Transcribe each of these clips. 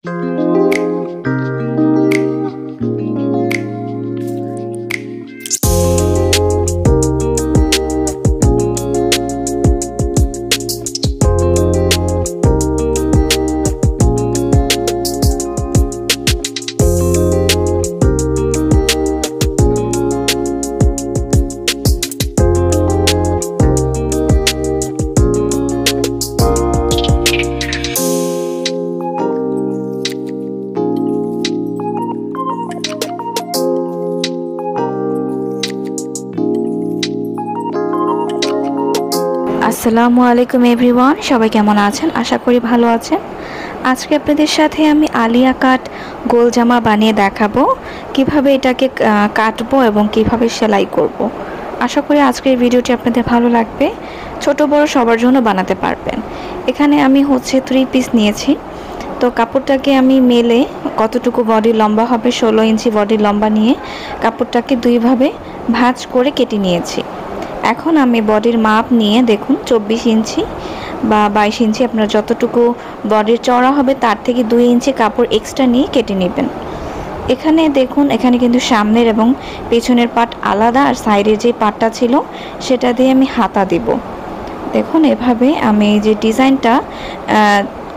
আসসালামু আলাইকুম এভরিওয়ান, সবাই কেমন আছেন? আশা করি ভালো আছেন। আজকে আপনাদের সাথে আমি আলিয়া কাট গোল জামা বানিয়ে দেখাবো কিভাবে এটাকে কাটবো এবং কিভাবে সেলাই করব। আশা করি আজকের ভিডিওটি আপনাদের ভালো লাগবে। ছোট বড় সবার জন্য বানাতে পারবেন। এখানে আমি 3 পিস নিয়েছি। তো কাপড়টাকে আমি মেলে কতটুকু বডি লম্বা হবে 16 ইঞ্চি বডি লম্বা নিয়ে কাপড়টাকে দুইভাবে ভাঁজ করে কেটে নিয়েছি। এখন আমি বডির মাপ নিয়ে দেখুন 24 ইঞ্চি বা 22 ইঞ্চি আপনার যতটুকু বডির চওড়া হবে তার থেকে 2 ইঞ্চি কাপড় এক্সট্রা নিয়ে কেটে নেবেন। এখানে দেখুন, এখানে কিন্তু সামনের এবং পেছনের পাট আলাদা, আর সাইডের যে পাটটা ছিল সেটা দিয়ে আমি হাতা দেব। দেখুন এভাবে আমি যে ডিজাইনটা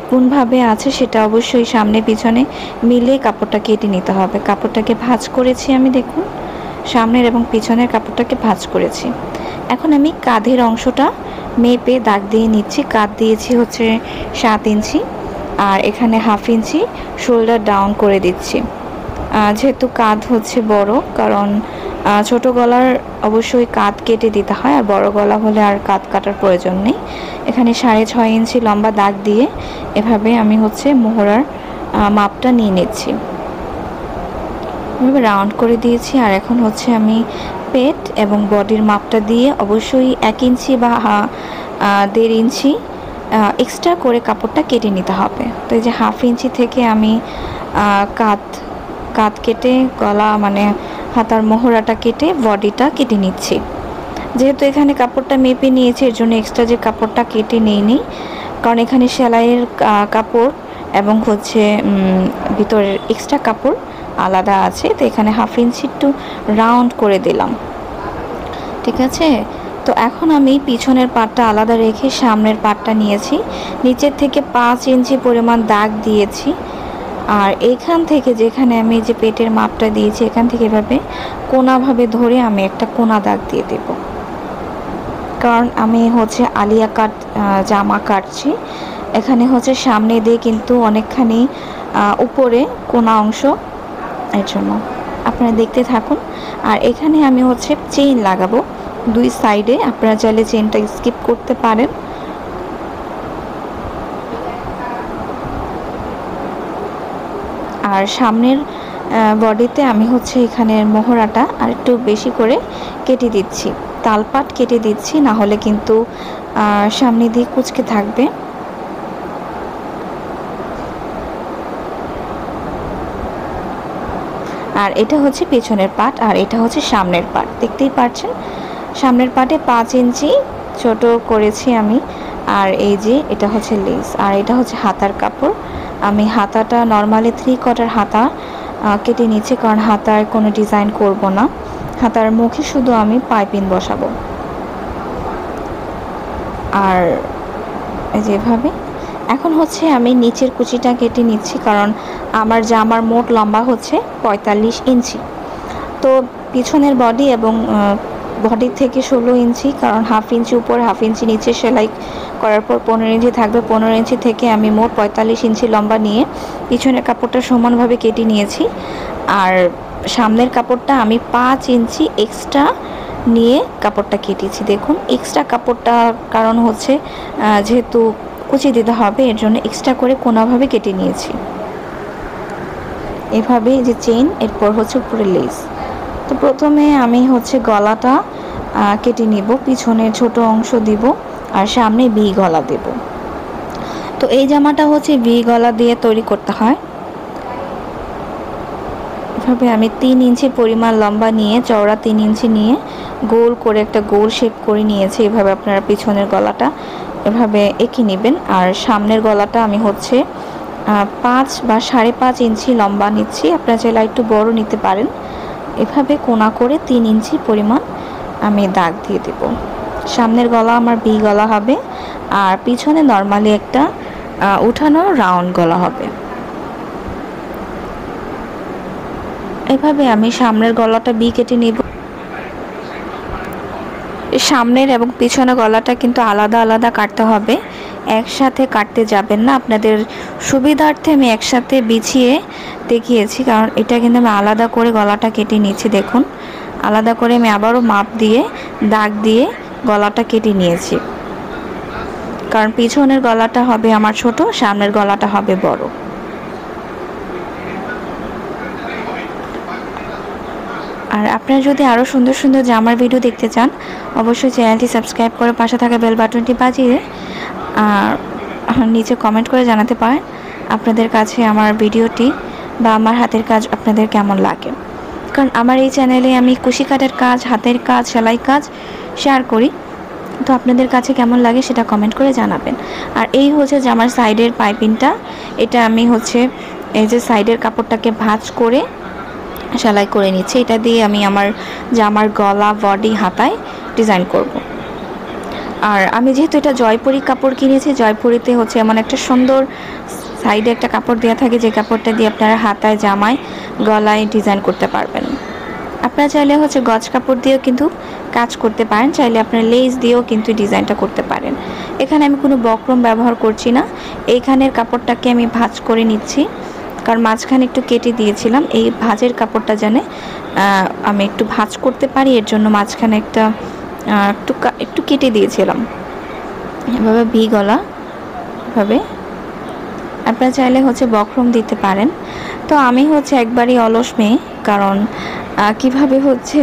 কোনভাবে আছে সেটা অবশ্যই সামনে পিছনে মিলিয়ে কাপড়টা কেটে নিতে হবে। কাপড়টাকে ভাঁজ করেছি আমি, দেখুন সামনের এবং পিছনের কাপড়টাকে ভাঁজ করেছি। এখন আমি কাঁধের অংশটা মেপে দাগ দিয়ে নিচ্ছি। কাঁধ দিয়েছি 7 ইঞ্চি আর এখানে হাফ ইঞ্চি শোল্ডার ডাউন করে দিচ্ছি। যেহেতু কাঁধ বড়, কারণ ছোট গলার অবশ্যই কাঁধ কেটে দিতে হয়, আর বড় গলা হলে আর কাঁধ কাটার প্রয়োজন নেই। এখানে 6.5 ইঞ্চি লম্বা দাগ দিয়ে এভাবে আমি মোহরার মাপটা নিয়ে নিচ্ছি। এভাবে রাউন্ড করে দিয়েছি। আর এখন আমি পেট এবং বডির মাপটা দিয়ে অবশ্যই 1 ইঞ্চি বা 1.5 ইঞ্চি এক্সট্রা করে কাপড়টা কেটে নিতে হবে। তো এই যে হাফ ইঞ্চি থেকে আমি কাঁধ কেটে গলা হাতার মোহরাটা কেটে বডিটা কেটে নিচ্ছি। যেহেতু এখানে কাপড়টা মেপে নিয়েছি এর জন্য এক্সট্রা যে কাপড়টা কেটে নিইনি, কারণ এখানে সেলাইয়ের কাপড় এবং ভিতরের এক্সট্রা কাপড় আলাদা আছে। তো এখানে হাফ ইঞ্চি একটু রাউন্ড করে দিলাম, ঠিক আছে। তো এখন আমি পিছনের পাটটা আলাদা রেখে সামনের পাটটা নিয়েছি। নিচের থেকে 5 ইঞ্চি পরিমাণ দাগ দিয়েছি। আর এখান থেকে যেখানে আমি যে পেটের মাপটা দিয়েছি এখান থেকে এভাবে কোনাভাবে ধরে আমি একটা কোনা দাগ দিয়ে দেব, কারণ আমি আলিয়া কাট জামা কাটছি। এখানে সামনে দিয়ে কিন্তু অনেকখানি উপরে কোনা অংশ, এর জন্য আপনারা দেখতে থাকুন। আর এখানে আমি চেইন লাগাবো 2 সাইডে। আপনারা চাইলে চেইনটা স্কিপ করতে পারেন। আর সামনের বডিতে আমি এখানের মোহরাটা আর একটু বেশি করে কেটে দিচ্ছি, তালপাট কেটে দিচ্ছি, না হলে কিন্তু সামনে দিয়ে কুঁচকে থাকবে। আর এটা পেছনের পাট আর এটা সামনের পাট। দেখতেই পাচ্ছেন সামনের পাটে 5 ইঞ্চি ছোট করেছি আমি। আর এই যে এটা লেস, আর এটা হাতার কাপড়। আমি হাতাটা নর্মালি 3/4 হাতা কেটে নিচ্ছি, কারণ হাতার কোনো ডিজাইন করব না। হাতার মুখে শুধু আমি পাইপিং বসাবো। আর এই যেভাবে এখন আমি নিচের কুচিটা কেটে নিচ্ছি, কারণ আমার জামার মোট লম্বা 45 ইঞ্চি। তো পিছনের বডি এবং বডি থেকে 16 ইঞ্চি, কারণ হাফ ইঞ্চি উপর হাফ ইঞ্চি নিচে সেলাই করার পর 15 ইঞ্চি থাকবে। 15 ইঞ্চি থেকে আমি মোট 45 ইঞ্চি লম্বা নিয়ে পিছনের কাপড়টা সমানভাবে কেটে নিয়েছি। আর সামনের কাপড়টা আমি 5 ইঞ্চি এক্সট্রা নিয়ে কাপড়টা কেটেছি। দেখুন এক্সট্রা কাপড়টা কারণ যেহেতু কুচি দিতে হবে এর জন্য এক্সট্রা করে কোনাভাবে কেটে নিয়েছি। এভাবে যে চেইন, এরপর উপরে লেস। তো প্রথমে আমি গলাটা কেটে নিব, পিছনের ছোট অংশ দিব আর সামনে ভি গলা দেব। তো এই জামাটা ভি গলা দিয়ে তৈরি করতে হয়। এভাবে আমি 3 ইঞ্চি পরিমাণ লম্বা নিয়ে চওড়া 3 ইঞ্চি নিয়ে গোল করে একটা গোল শেপ করে নিয়েছি। এভাবে আপনারা পিছনের গলাটা এভাবে এঁকে নেবেন। আর সামনের গলাটা আমি 5 বা 5.5 ইঞ্চি লম্বা নিচ্ছি, আপনারা চাইলে একটু বড় নিতে পারেন। এভাবে কোনা করে 3 ইঞ্চি পরিমাণ আমি দাগ দিয়ে দেব। সামনের গলা আমার ভি গলা হবে, আর পিছনে নর্মালি একটা উঠানো রাউন্ড গলা হবে। এভাবে আমি সামনের গলাটা ভি কেটে নিব। সামনের এবং পিছনের গলাটা কিন্তু আলাদা আলাদা কাটতে হবে, একসাথে কাটতে যাবেন না। আপনাদের সুবিধার্থে আমি একসাথে বিছিয়ে দেখিয়েছি, কারণ এটা কিন্তু আমি আলাদা করে গলাটা কেটে নিয়েছি। দেখুন, আলাদা করে আমি আবারও মাপ দিয়ে দাগ দিয়ে গলাটা কেটে নিয়েছি, কারণ পিছনের গলাটা হবে আমার ছোট, সামনের গলাটা হবে বড়। আর আপনারা যদি আরও সুন্দর সুন্দর জামার ভিডিও দেখতে চান, অবশ্যই চ্যানেলটি সাবস্ক্রাইব করে পাশে থাকা বেল বাটনটি বাজিয়ে নিচে কমেন্ট করে জানাতে পারেন আপনাদের কাছে আমার ভিডিওটি বা আমার হাতের কাজ আপনাদের কেমন লাগে। কারণ আমার এই চ্যানেলে আমি কুশি কাটার কাজ, হাতের কাজ, সেলাই কাজ শেয়ার করি, তো আপনাদের কাছে কেমন লাগে সেটা কমেন্ট করে জানাবেন। আর এই হচ্ছে জামার সাইডের পাইপিংটা, এটা আমি হচ্ছে এই যে সাইডের কাপড়টাকে ভাঁজ করে সেলাই করে নিচ্ছি। এটা দিয়ে আমি আমার জামার গলা, বডি, হাতায় ডিজাইন করব। আর আমি যেহেতু এটা জয়পুরি কাপড় কিনেছি, জয়পুরিতে হচ্ছে এমন একটা সুন্দর সাইডে একটা কাপড় দেওয়া থাকে, যে কাপড়টা দিয়ে আপনারা হাতায়, জামায়, গলায় ডিজাইন করতে পারবেন। আপনারা চাইলে হচ্ছে গজ কাপড় দিয়েও কিন্তু কাজ করতে পারেন, চাইলে আপনারা লেস দিয়েও কিন্তু ডিজাইনটা করতে পারেন। এখানে আমি কোনো বক্রম ব্যবহার করছি না, এইখানের কাপড়টাকে আমি ভাঁজ করে নিচ্ছি, কারণ মাঝখানে একটু কেটে দিয়েছিলাম। এই ভাঁজের কাপড়টা যেন আমি একটু ভাঁজ করতে পারি, এর জন্য মাঝখানে একটু কেটে দিয়েছিলাম। এভাবে ভি গলা, এভাবে আপনারা চাইলে হচ্ছে বক্রম দিতে পারেন। তো আমি হচ্ছে একবারই অলস মেয়ে, কারণ কিভাবে হচ্ছে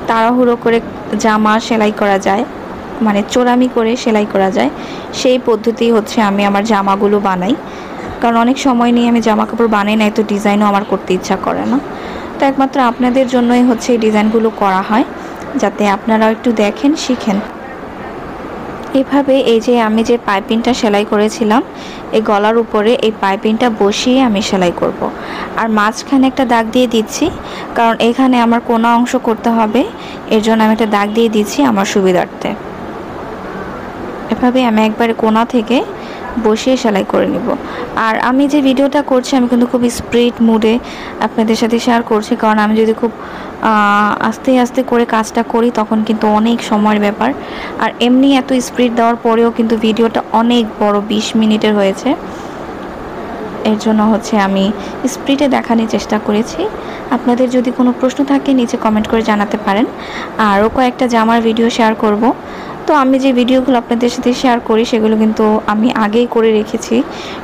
তাড়াহুড়ো করে জামা সেলাই করা যায়, মানে চোরামি করে সেলাই করা যায়, সেই পদ্ধতি হচ্ছে আমি আমার জামাগুলো বানাই। কারণ অনেক সময় নিয়ে আমি জামা কাপড় বানাই না, তো ডিজাইনও আমার করতে ইচ্ছা করে না। তো একমাত্র আপনাদের জন্যই হচ্ছে এই ডিজাইনগুলো করা হয়, যাতে আপনারাও একটু দেখেন, শিখেন। এভাবে এই যে আমি যে পাইপিংটা সেলাই করেছিলাম, এই গলার উপরে এই পাইপিংটা বসিয়ে আমি সেলাই করব। আর মাঝখানে একটা দাগ দিয়ে দিচ্ছি, কারণ এখানে আমার কোনা অংশ করতে হবে, এর জন্য আমি একটা দাগ দিয়ে দিচ্ছি আমার সুবিধার্থে। এভাবে আমি একবারে কোনা থেকে বসিয়ে সেলাই করে নিব। আর আমি যে ভিডিওটা করছি, আমি কিন্তু খুব স্পিড মুডে আপনাদের সাথে শেয়ার করছি, কারণ আমি যদি খুব আস্তে আস্তে করে কাজটা করি তখন কিন্তু অনেক সময়ের ব্যাপার। আর এমনি এত স্পিড দেওয়ার পরেও কিন্তু ভিডিওটা অনেক বড়, 20 মিনিটের হয়েছে। এর জন্য হচ্ছে আমি স্পিডে দেখানোর চেষ্টা করেছি। আপনাদের যদি কোনো প্রশ্ন থাকে নিচে কমেন্ট করে জানাতে পারেন। আরও কয়েকটা জামার ভিডিও শেয়ার করব। তো আমি যে ভিডিওগুলো আপনাদের সাথে শেয়ার করি সেগুলো কিন্তু আমি আগেই করে রেখেছি,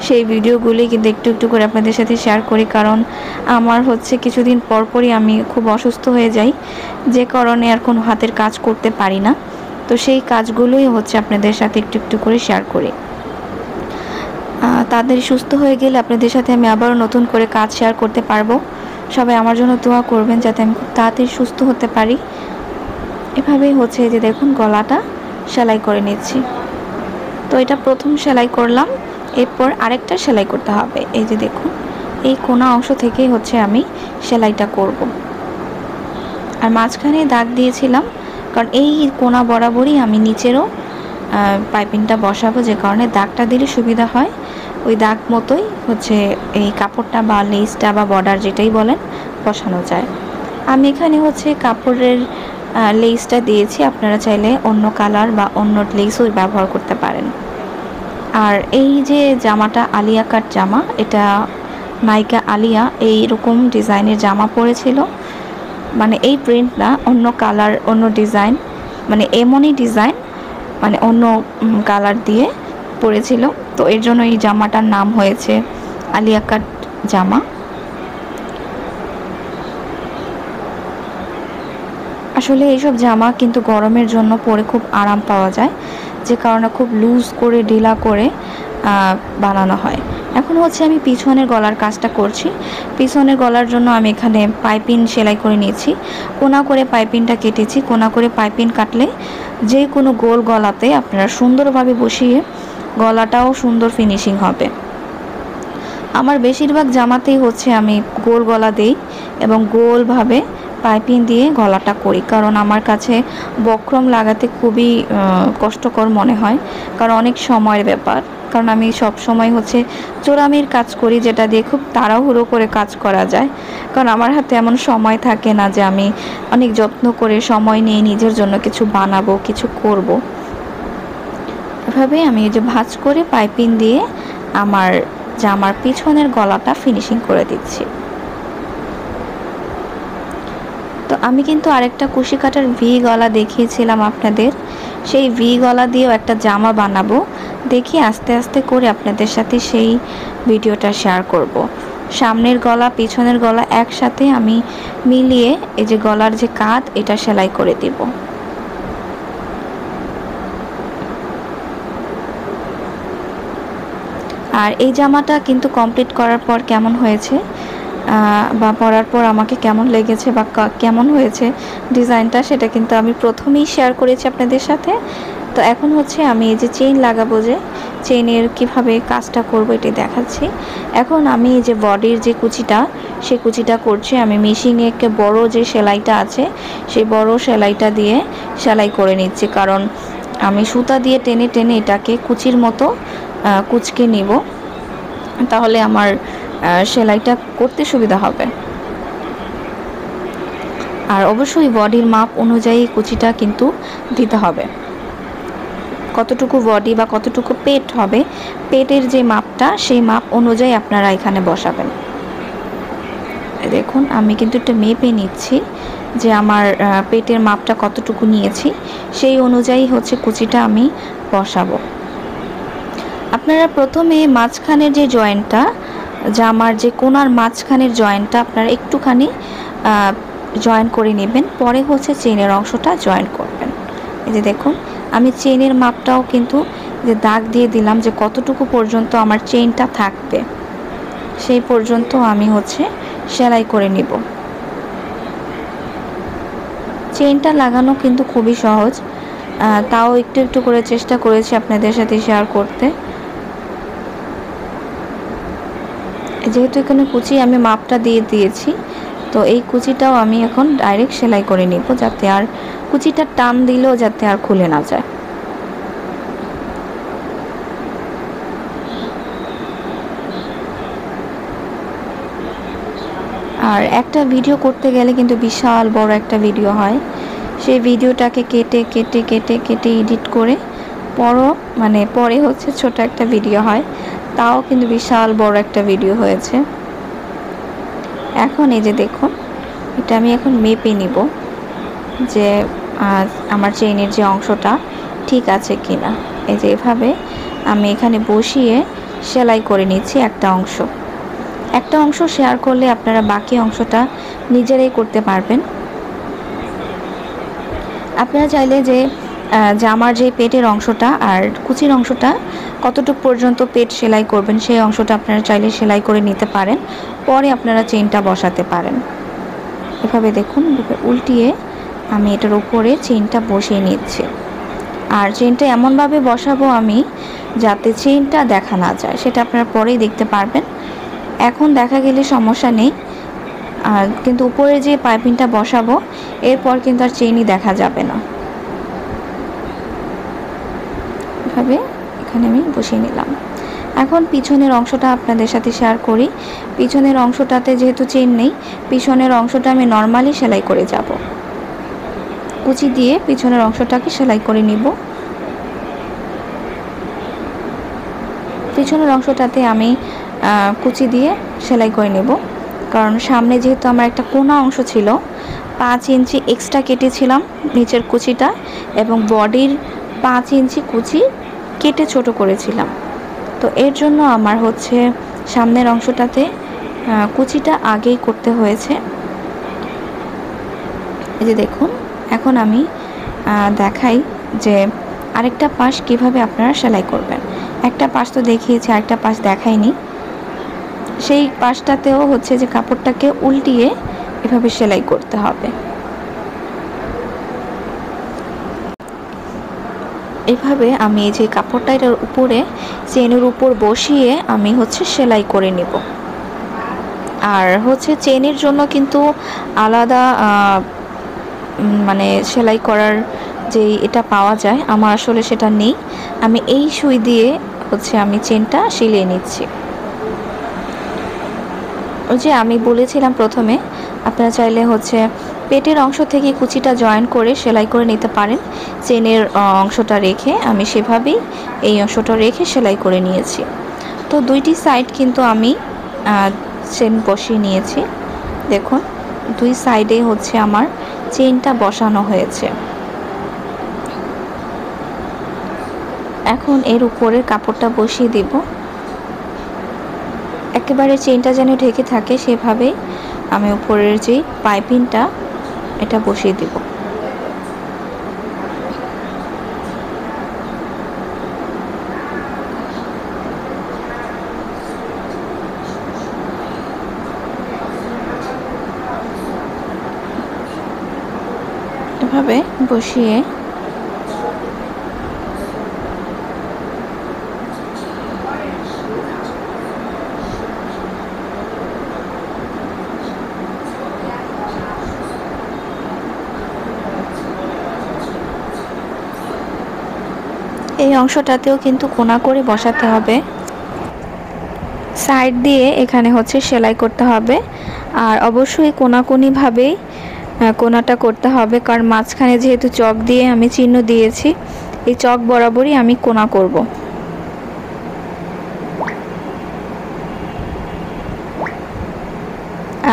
সেই ভিডিওগুলি কিন্তু একটু একটু করে আপনাদের সাথে শেয়ার করি, কারণ আমার হচ্ছে কিছুদিন পরপরই আমি খুব অসুস্থ হয়ে যাই, যে কারণে আর কোনো হাতের কাজ করতে পারি না। তো সেই কাজগুলোই হচ্ছে আপনাদের সাথে একটু একটু করে শেয়ার করি। তাদের সুস্থ হয়ে গেলে আপনাদের সাথে আমি আবারও নতুন করে কাজ শেয়ার করতে পারবো। সবাই আমার জন্য দোয়া করবেন যাতে আমি খুব তাড়াতাড়ি সুস্থ হতে পারি। এভাবেই হচ্ছে যে দেখুন গলাটা সেলাই করে নিচ্ছি। তো এটা প্রথম সেলাই করলাম, এরপর আরেকটা সেলাই করতে হবে। এই যে দেখুন, এই কোনা অংশ থেকেই হচ্ছে আমি সেলাইটা করব। আর মাঝখানে দাগ দিয়েছিলাম, কারণ এই কোনা বরাবরই আমি নিচেরও পাইপিংটা বসাবো, যে কারণে দাগটা দিলে সুবিধা হয়। ওই দাগ মতোই হচ্ছে এই কাপড়টা বা লেসটা বা বর্ডার যেটাই বলেন বসানো যায়। আমি এখানে হচ্ছে কাপড়ের লেসটা দিয়েছি, আপনারা চাইলে অন্য কালার বা অন্য লেসও ব্যবহার করতে পারেন। আর এই যে জামাটা আলিয়া কাট জামা, এটা নায়িকা আলিয়া এইরকম ডিজাইনের জামা পরেছিল, মানে এই প্রিন্ট না, অন্য কালার, অন্য ডিজাইন, মানে এমনই ডিজাইন, মানে অন্য কালার দিয়ে পরেছিল। তো এর জন্য এই জামাটার নাম হয়েছে আলিয়া কাট জামা। আসলে এইসব জামা কিন্তু গরমের জন্য পরে খুব আরাম পাওয়া যায়, যে কারণে খুব লুজ করে ঢিলা করে বানানো হয়। এখন হচ্ছে আমি পিছনের গলার কাজটা করছি। পিছনের গলার জন্য আমি এখানে পাইপিং সেলাই করে নিয়েছি, কোনা করে পাইপিংটা কেটেছি। কোনা করে পাইপিং কাটলে যে কোনো গোল গলাতে আপনারা সুন্দরভাবে বসিয়ে গলাটাও সুন্দর ফিনিশিং হবে। আমার বেশিরভাগ জামাতেই হচ্ছে আমি গোল গলা দেই এবং গোলভাবে পাইপিং দিয়ে গলাটা করি, কারণ আমার কাছে বক্রম লাগাতে খুবই কষ্টকর মনে হয়, কারণ অনেক সময়ের ব্যাপার। কারণ আমি সব সময় হচ্ছে চোরামির কাজ করি, যেটা দিয়ে খুব তাড়াহুড়ো করে কাজ করা যায়, কারণ আমার হাতে এমন সময় থাকে না যে আমি অনেক যত্ন করে সময় নিয়ে নিজের জন্য কিছু বানাবো, কিছু করব। এভাবে আমি যে ভাঁজ করে পাইপিং দিয়ে আমার জামার পিছনের গলাটা ফিনিশিং করে দিচ্ছি। তো আমি কিন্তু আরেকটা কুশি কাটার ভি গলা দেখিয়েছিলাম আপনাদের, সেই ভি গলা দিয়েও একটা জামা বানাবো। দেখি আস্তে আস্তে করে আপনাদের সাথে সেই ভিডিওটা শেয়ার করব। সামনের গলা পিছনের গলা একসাথে আমি মিলিয়ে এই যে গলার যে কাঁধ এটা সেলাই করে দিব। আর এই জামাটা কিন্তু কমপ্লিট করার পর কেমন হয়েছে বা পরার পর আমাকে কেমন লেগেছে বা কেমন হয়েছে ডিজাইনটা, সেটা কিন্তু আমি প্রথমেই শেয়ার করেছি আপনাদের সাথে। তো এখন হচ্ছে আমি এই যে চেইন লাগাবো, যে চেইনের কিভাবে কাজটা করব এটাই দেখাচ্ছি। এখন আমি এই যে বডির যে কুচিটা, সেই কুচিটা করছি আমি মেশিনে একটা বড় যে সেলাইটা আছে সেই বড় সেলাইটা দিয়ে সেলাই করে নিচ্ছি, কারণ আমি সুতা দিয়ে টেনে টেনে এটাকে কুচির মতো কুচকে নিব, তাহলে আমার সেলাইটা করতে সুবিধা হবে। আর অবশ্যই বডির মাপ অনুযায়ী কুচিটা কিন্তু দিতে হবে, কতটুকু বডি বা কতটুকু পেট হবে, পেটের যে মাপটা সেই মাপ অনুযায়ী আপনারা এখানে বসাবেন। দেখুন আমি কিন্তু একটা মেপে নিচ্ছি যে আমার পেটের মাপটা কতটুকু নিয়েছি, সেই অনুযায়ী হচ্ছে কুচিটা আমি বসাবো। আপনারা প্রথমে মাঝখানের যে জয়েন্টটা, জামার যে কোনার মাঝখানের জয়েন্টটা আপনারা একটুখানি জয়েন করে নেবেন, পরে হচ্ছে চেইনের অংশটা জয়েন করবেন। এই যে দেখুন আমি চেইনের মাপটাও কিন্তু যে দাগ দিয়ে দিলাম যে কতটুকু পর্যন্ত আমার চেইনটা থাকবে, সেই পর্যন্ত আমি হচ্ছে সেলাই করে নিব। চেইনটা লাগানো কিন্তু খুবই সহজ, তাও একটু একটু করে চেষ্টা করেছি আপনাদের সাথে শেয়ার করতে। যেহেতু এখানে কুচি আমি মাপটা দিয়ে দিয়েছি, তো এই কুচিটাও আমি এখন ডাইরেক্ট সেলাই করে নিব, যাতে আর কুচিটা টান দিলেও যাতে আর খুলে না যায়। আর একটা ভিডিও করতে গেলে কিন্তু বিশাল বড় একটা ভিডিও হয়, সেই ভিডিওটাকে কেটে কেটে কেটে কেটে এডিট করে পরে হচ্ছে ছোট একটা ভিডিও হয়, তাও কিন্তু বিশাল বড় একটা ভিডিও হয়েছে। এখন এই যে দেখুন এটা আমি এখন মেপে নিব যে আমার চেইনের যে অংশটা ঠিক আছে কিনা। এই যে এভাবে আমি এখানে বসিয়ে সেলাই করে নিচ্ছি একটা অংশ শেয়ার করলে আপনারা বাকি অংশটা নিজেরাই করতে পারবেন। আপনারা চাইলে যে জামার যে পেটের অংশটা আর কুচির অংশটা কতটুকু পর্যন্ত পেট সেলাই করবেন সেই অংশটা আপনারা চাইলে সেলাই করে নিতে পারেন, পরে আপনারা চেইনটা বসাতে পারেন। এভাবে দেখুন উল্টিয়ে আমি এটার উপরে চেইনটা বসিয়ে নিচ্ছি। আর চেইনটা এমনভাবে বসাবো আমি যাতে চেইনটা দেখা না যায়, সেটা আপনারা পরেই দেখতে পারবেন। এখন দেখা গেলে সমস্যা নেই, কিন্তু উপরে যে পাইপিংটা বসাবো এরপর কিন্তু আর চেইনই দেখা যাবে না। এভাবে এখানে আমি বসিয়ে নিলাম। এখন পিছনের অংশটা আপনাদের সাথে শেয়ার করি। পিছনের অংশটাতে যেহেতু চেইন নেই, পিছনের অংশটা আমি নর্মালি সেলাই করে যাব, কুচি দিয়ে পিছনের অংশটাকে সেলাই করে নিব। পিছনের অংশটাতে আমি কুচি দিয়ে সেলাই করে নেব, কারণ সামনে যেহেতু আমার একটা কোনা অংশ ছিল, 5 ইঞ্চি এক্সট্রা কেটেছিলাম নিচের কুচিটা, এবং বডির 5 ইঞ্চি কুচি কেটে ছোট করেছিলাম। তো এর জন্য আমার হচ্ছে সামনের অংশটাতে কুচিটা আগেই করতে হয়েছে। এই যে দেখুন এখন আমি দেখাই যে আরেকটা পাশ কিভাবে আপনারা সেলাই করবেন। একটা পাশ তো দেখিয়েছি, আরেকটা পাশ দেখাইনি। সেই পাশটাতেও হচ্ছে যে কাপড়টাকে উল্টিয়ে এভাবে সেলাই করতে হবে। এভাবে আমি এই যে কাপড়টা এটার উপরে চেনের উপর বসিয়ে আমি হচ্ছে সেলাই করে নেব। আর হচ্ছে চেনের জন্য কিন্তু আলাদা মানে সেলাই করার যে এটা পাওয়া যায়, আমার আসলে সেটা নেই। আমি এই সুই দিয়ে হচ্ছে আমি চেনটা সিলিয়ে নিচ্ছি। ওই যে আমি বলেছিলাম প্রথমে, আপনারা চাইলে হচ্ছে পেটের অংশ থেকে কুচিটা জয়েন করে সেলাই করে নিতে পারেন চেনের অংশটা রেখে। আমি সেভাবেই এই অংশটা রেখে সেলাই করে নিয়েছি। তো দুইটি সাইড কিন্তু আমি চেন বসিয়ে নিয়েছি। দেখুন দুই সাইডে হচ্ছে আমার চেনটা বসানো হয়েছে। এখন এর উপরে কাপড়টা বসিয়ে দেব। একেবারে চেনটা যেন ঢেকে থাকে সেভাবেই আমি উপরের যে পাইপিংটা এটা বসিয়ে দেব। এভাবে বসিয়ে এই অংশটাতেও কিন্তু কোনা করে বসাতে হবে। সাইড দিয়ে এখানে হচ্ছে সেলাই করতে হবে। আর অবশ্যই কোনাকুনিভাবেই কোনাটা করতে হবে, কারণ মাঝখানে যেহেতু চক দিয়ে আমি চিহ্ন দিয়েছি, এই চক বরাবরই আমি কোনা করব।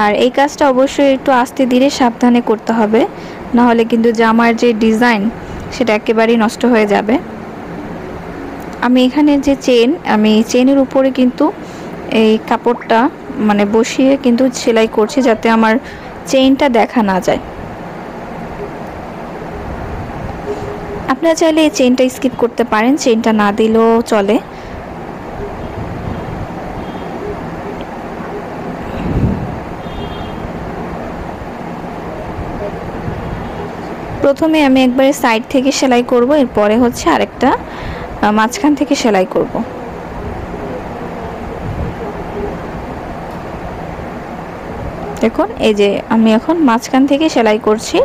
আর এই কাজটা অবশ্যই একটু আস্তে ধীরে সাবধানে করতে হবে, নাহলে কিন্তু জামার যে ডিজাইন সেটা একেবারেই নষ্ট হয়ে যাবে। আমি এখানে যে চেন, আমি চেনের উপরে কিন্তু এই কাপড়টা মানে বসিয়ে কিন্তু সেলাই করছি, যাতে আমার চেইনটা দেখা না যায়। আপনারা চাইলে এই চেইনটা স্কিপ করতে পারেন, চেইনটা না দিলেও চলে। প্রথমে আমি একবারে সাইড থেকে সেলাই করব, এরপরে হচ্ছে আরেকটা মাঝখান থেকে সেলাই করব। দেখুন এই যে আমি এখন মাঝখান থেকে সেলাই করছি।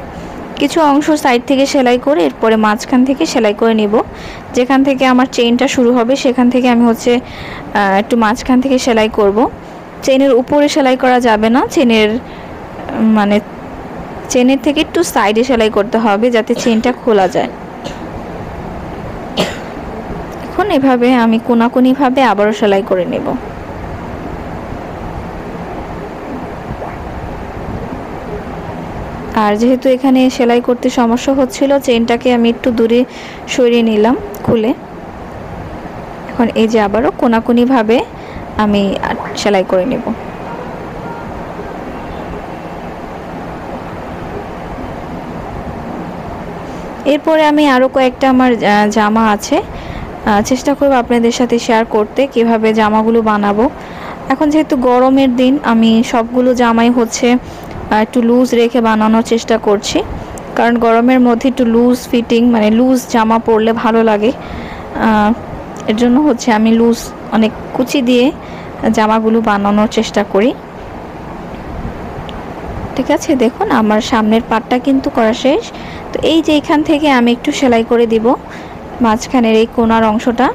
কিছু অংশ সাইড থেকে সেলাই করে এরপরে মাঝখান থেকে সেলাই করে নিব। যেখান থেকে আমার চেইনটা শুরু হবে সেখান থেকে আমি হচ্ছে একটু মাঝখান থেকে সেলাই করব। চেনের উপরে সেলাই করা যাবে না, চেনের মানে চেনের থেকে একটু সাইডে সেলাই করতে হবে যাতে চেনটা খোলা যায়। এখন এভাবে আমি কোনাকুনিভাবে আবারও সেলাই করে নেব। আর যেহেতু এখানে সেলাই করতে সমস্যা হচ্ছিল, চেনটাকে আমি একটু দূরে সরিয়ে নিলাম খুলে। এখন এই যে আবারও কোনাকুনিভাবে আমি সেলাই করে নেব। এরপরে আমি আরও কয়েকটা আমার জামা আছে, চেষ্টা করব আপনাদের সাথে শেয়ার করতে কিভাবে জামাগুলো বানাবো। এখন যেহেতু গরমের দিন, আমি সবগুলো জামাই হচ্ছে একটু লুজ রেখে বানানোর চেষ্টা করছি, কারণ গরমের মধ্যে একটু লুজ ফিটিং মানে লুজ জামা পরলে ভালো লাগে। এর জন্য হচ্ছে আমি লুজ অনেক কুচি দিয়ে জামাগুলো বানানোর চেষ্টা করি। ঠিক আছে, দেখুন আমার সামনের পাটটা কিন্তু করা শেষ। তো এই যে এখান থেকে আমি একটু সেলাই করে দিব মাঝখানের এই কোণার অংশটা,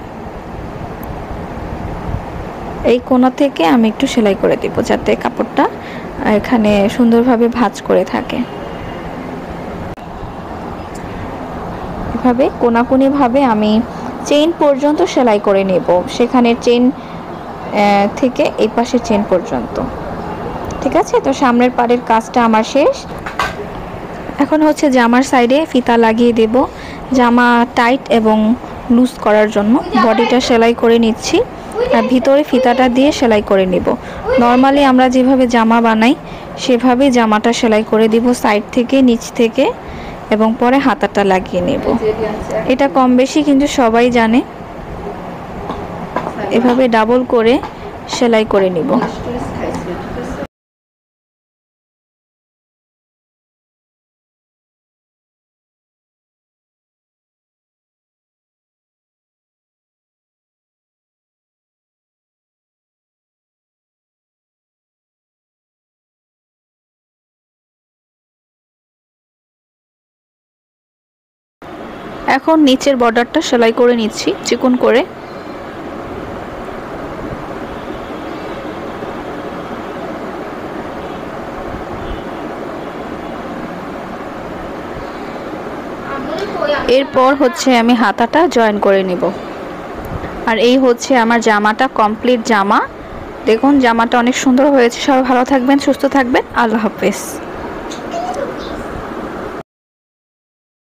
এই কোণা থেকে আমি একটু সেলাই করে দিব যাতে কাপড়টা এখানে সুন্দরভাবে ভাঁজ করে থাকে। এভাবে কোনাকুনিভাবে আমি চেইন পর্যন্ত সেলাই করে নেব, সেখানে চেইন থেকে এই পাশে চেইন পর্যন্ত। ঠিক আছে, তো সামনের পাড়ের কাজটা আমার শেষ। এখন হচ্ছে জামার সাইডে ফিতা লাগিয়ে দেব জামা টাইট এবং লুজ করার জন্য। বডিটা সেলাই করে নিচ্ছি আর ভিতরে ফিতাটা দিয়ে সেলাই করে নেব। নর্মালি আমরা যেভাবে জামা বানাই সেভাবেই জামাটা সেলাই করে দিব সাইড থেকে নিচ থেকে, এবং পরে হাতাটা লাগিয়ে নেব। এটা কম বেশি কিন্তু সবাই জানে। এভাবে ডাবল করে সেলাই করে নিব। এখন নিচের বর্ডারটা সেলাই করে নিচ্ছি চিকন করে। এরপর হচ্ছে আমি হাতাটা জয়েন করে নিব। আর এই হচ্ছে আমার জামাটা, কমপ্লিট জামা। দেখুন জামাটা অনেক সুন্দর হয়েছে। সবাই ভালো থাকবেন, সুস্থ থাকবেন। আল্লাহ হাফেজ।